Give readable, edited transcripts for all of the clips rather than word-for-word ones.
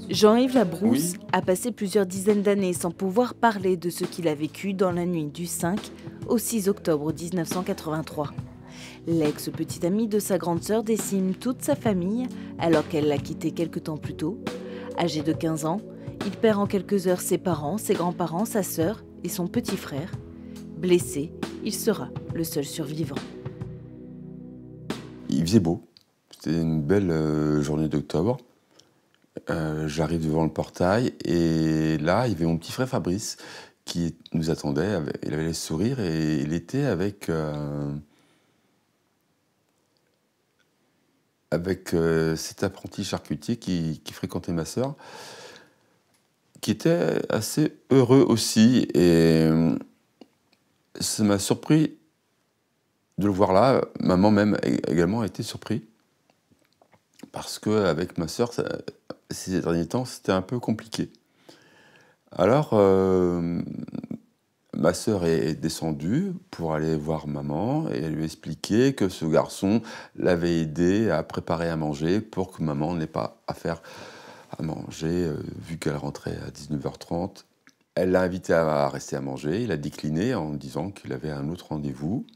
Jean-Yves Labrousse Oui, a passé plusieurs dizaines d'années sans pouvoir parler de ce qu'il a vécu dans la nuit du 5 au 6 octobre 1983. L'ex-petit ami de sa grande sœur décime toute sa famille alors qu'elle l'a quitté quelque temps plus tôt. Âgé de 15 ans, il perd en quelques heures ses parents, ses grands-parents, sa sœur et son petit frère. Blessé, il sera le seul survivant. il faisait beau. C'était une belle journée d'octobre. J'arrive devant le portail et là, il y avait mon petit frère Fabrice qui nous attendait. Il avait le sourire et il était avec cet apprenti charcutier qui fréquentait ma sœur, qui était assez heureux aussi. Et ça m'a surpris de le voir là. Maman même également a été surprise. Parce qu'avec ma sœur, ces derniers temps, c'était un peu compliqué. Alors, ma sœur est descendue pour aller voir maman et elle lui a expliqué que ce garçon l'avait aidé à préparer à manger pour que maman n'ait pas à faire à manger, vu qu'elle rentrait à 19h30. Elle l'a invité à rester à manger, il a décliné en disant qu'il avait un autre rendez-vous.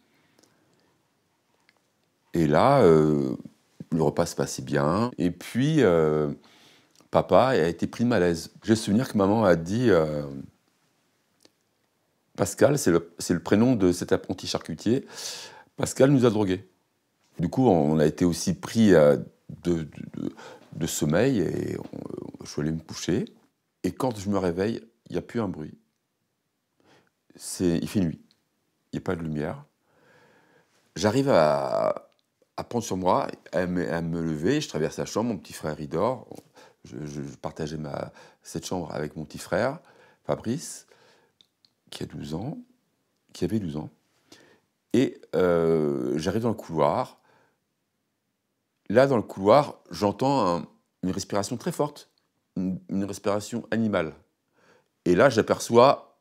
Et là, le repas se passait bien. Et puis, papa a été pris de malaise. J'ai le souvenir que maman a dit Pascal, c'est le prénom de cet apprenti charcutier. Pascal nous a drogués. Du coup, on a été aussi pris de, de- de sommeil et je suis allé me coucher. Et quand je me réveille, il n'y a plus un bruit. Il fait nuit. Il n'y a pas de lumière. J'arrive à prendre sur moi, à me lever. Je traverse la chambre. Mon petit frère, il dort. Je partageais cette chambre avec mon petit frère, Fabrice, qui a 12 ans, qui avait 12 ans. Et j'arrive dans le couloir. Là, dans le couloir, j'entends une respiration très forte, une respiration animale. Et là, j'aperçois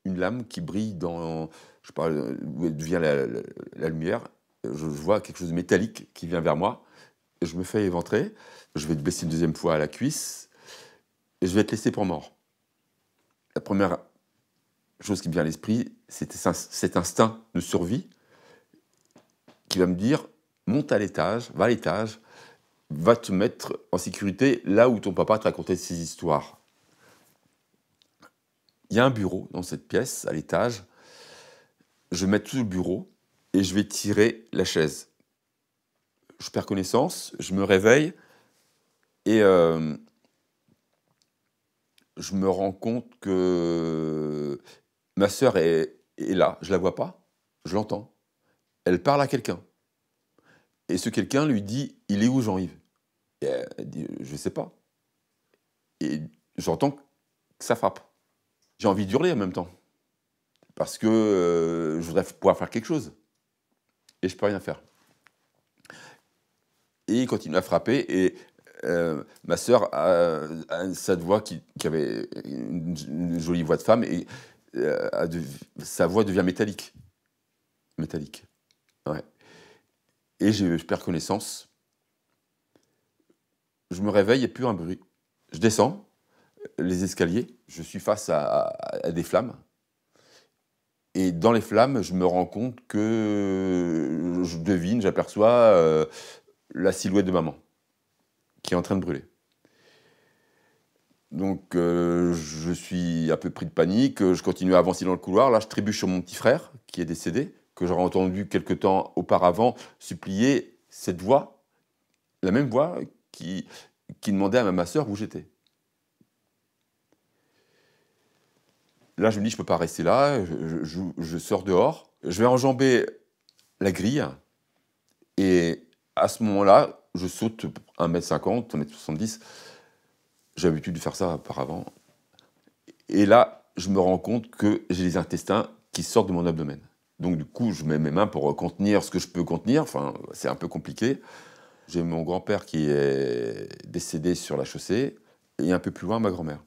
une lame qui brille dans, je sais pas, où vient la lumière. Je vois quelque chose de métallique qui vient vers moi. Je me fais éventrer. Je vais te blesser une deuxième fois à la cuisse. Et je vais être laissé pour mort. La première chose qui me vient à l'esprit, c'était cet instinct de survie qui va me dire, monte à l'étage, va te mettre en sécurité là où ton papa te racontait ses histoires. Il y a un bureau dans cette pièce, à l'étage. Je vais mettre tout le bureau et je vais tirer la chaise. Je perds connaissance, je me réveille et je me rends compte que ma sœur est là. Je la vois pas, je l'entends. Elle parle à quelqu'un. Et ce quelqu'un lui dit, il est où Jean-Yves? Et elle dit, je sais pas. Et j'entends que ça frappe. J'ai envie d'hurler en même temps. Parce que je voudrais pouvoir faire quelque chose. Et je peux rien faire. Et il continue à frapper. Et ma sœur a cette voix qui avait une jolie voix de femme. Et sa voix devient métallique. Métallique. Ouais. Et je perds connaissance. Je me réveille, il n'y a plus un bruit. Je descends les escaliers. Je suis face à des flammes. Et dans les flammes, je me rends compte que je devine, j'aperçois la silhouette de maman qui est en train de brûler. Donc je suis un peu pris de panique, je continue à avancer dans le couloir. Là, je trébuche sur mon petit frère qui est décédé, que j'aurais entendu quelque temps auparavant supplier cette voix, la même voix qui demandait à ma sœur où j'étais. Là, je me dis, je ne peux pas rester là, je sors dehors, je vais enjamber la grille. Et à ce moment-là, je saute 1,50 m, 1,70 m. J'ai l'habitude de faire ça auparavant. Et là, je me rends compte que j'ai les intestins qui sortent de mon abdomen. Donc du coup, je mets mes mains pour contenir ce que je peux contenir. Enfin, c'est un peu compliqué. J'ai mon grand-père qui est décédé sur la chaussée. Et un peu plus loin, ma grand-mère.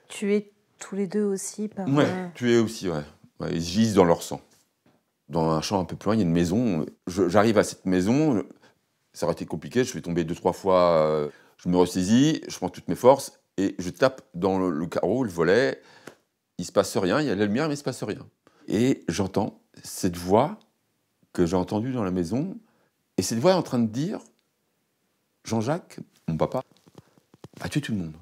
Tués tous les deux aussi par... Ouais, tués aussi, ouais. Ouais, ils gisent dans leur sang. Dans un champ un peu plus loin, il y a une maison. J'arrive à cette maison, Ça aurait été compliqué, je vais tomber 2-3 fois, je me ressaisis, je prends toutes mes forces et je tape dans le carreau, le volet. Il se passe rien, il y a la lumière, mais il se passe rien. Et j'entends cette voix que j'ai entendue dans la maison, et cette voix est en train de dire « Jean-Jacques, mon papa, a tué tout le monde.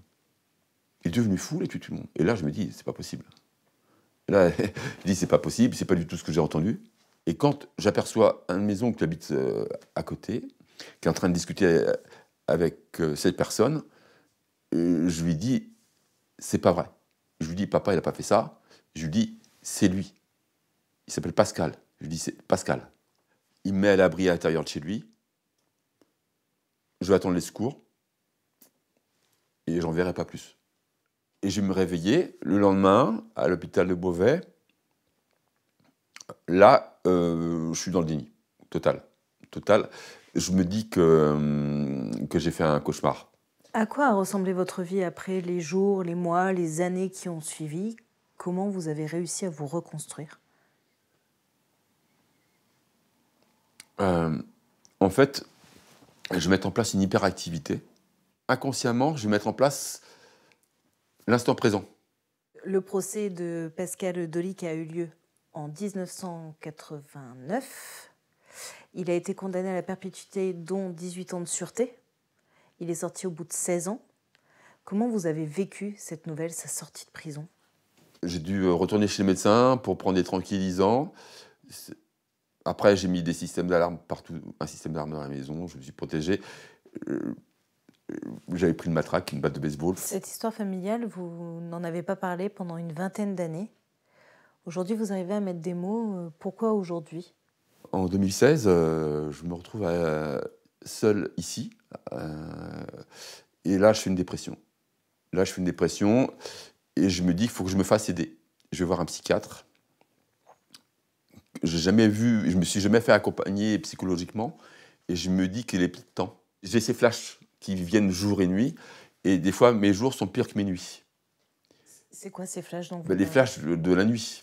Il est devenu fou, il a tué tout le monde. » Et là, je me dis « C'est pas possible. » Là, je dis « C'est pas possible, c'est pas du tout ce que j'ai entendu. » Et quand j'aperçois une maison qui habite à côté, qui est en train de discuter avec cette personne, je lui dis « C'est pas vrai. » Je lui dis « Papa, il n'a pas fait ça. » Je lui dis « C'est lui. Il s'appelle Pascal. » Je lui dis « C'est Pascal. » Il me met à l'abri à l'intérieur de chez lui. Je vais attendre les secours. Et j'en verrai pas plus. Et je vais me réveiller le lendemain à l'hôpital de Beauvais. Là, je suis dans le déni. Total. Total. Je me dis que j'ai fait un cauchemar. À quoi a ressemblé votre vie après les jours, les mois, les années qui ont suivi? Comment vous avez réussi à vous reconstruire? En fait, je vais mettre en place une hyperactivité. Inconsciemment, je vais mettre en place l'instant présent. Le procès de Pascal Dolic a eu lieu en 1989. Il a été condamné à la perpétuité, dont 18 ans de sûreté. Il est sorti au bout de 16 ans. Comment vous avez vécu cette nouvelle, sa sortie de prison? J'ai dû retourner chez le médecin pour prendre des tranquillisants. Après, j'ai mis des systèmes d'alarme partout, un système d'alarme dans la maison, je me suis protégé. J'avais pris une matraque, une batte de baseball. Cette histoire familiale, vous n'en avez pas parlé pendant une vingtaine d'années. Aujourd'hui, vous arrivez à mettre des mots. Pourquoi aujourd'hui? En 2016, je me retrouve seul ici. Et là, je fais une dépression. Et je me dis qu'il faut que je me fasse aider. Je vais voir un psychiatre. Je me suis jamais fait accompagner psychologiquement. Et je me dis qu'il est peut-être temps. J'ai ces flashs qui viennent jour et nuit. Et des fois, mes jours sont pires que mes nuits. C'est quoi ces flashs dont vous Les flashs de la nuit.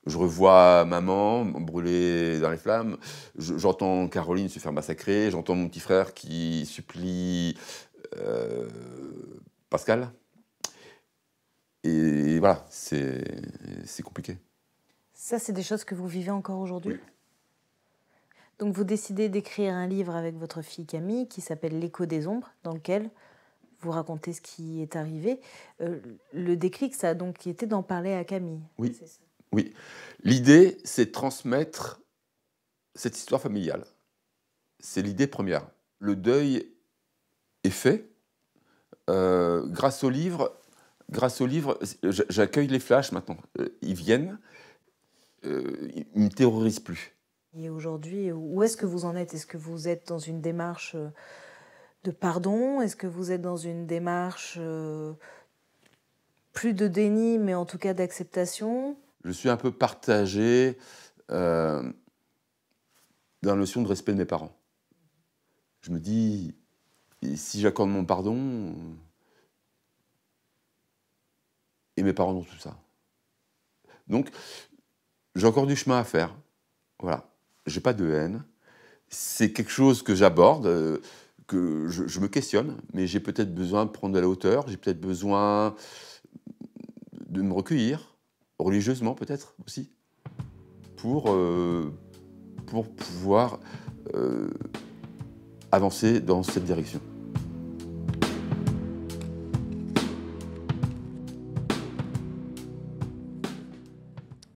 Je revois maman brûlée dans les flammes. J'entends Caroline se faire massacrer. J'entends mon petit frère qui supplie Pascal. Et voilà, c'est compliqué. Ça, c'est des choses que vous vivez encore aujourd'hui? Oui. Donc vous décidez d'écrire un livre avec votre fille Camille qui s'appelle L'écho des ombres, dans lequel vous racontez ce qui est arrivé. Le déclic, ça a donc été d'en parler à Camille. Oui. C'est ça. Oui. L'idée, c'est de transmettre cette histoire familiale. C'est l'idée première. Le deuil est fait. Grâce au livre, j'accueille les flashs maintenant. Ils viennent. Ils ne me terrorisent plus. Et aujourd'hui, où est-ce que vous en êtes? Est-ce que vous êtes dans une démarche de pardon? Est-ce que vous êtes dans une démarche plus de déni, mais en tout cas d'acceptation? Je suis un peu partagé dans la notion de respect de mes parents. Je me dis, si j'accorde mon pardon, et mes parents ont tout ça. Donc, j'ai encore du chemin à faire. Voilà. J'ai pas de haine. C'est quelque chose que j'aborde, que je me questionne, mais j'ai peut-être besoin de prendre de la hauteur, j'ai peut-être besoin de me recueillir, religieusement peut-être aussi, pour pouvoir avancer dans cette direction.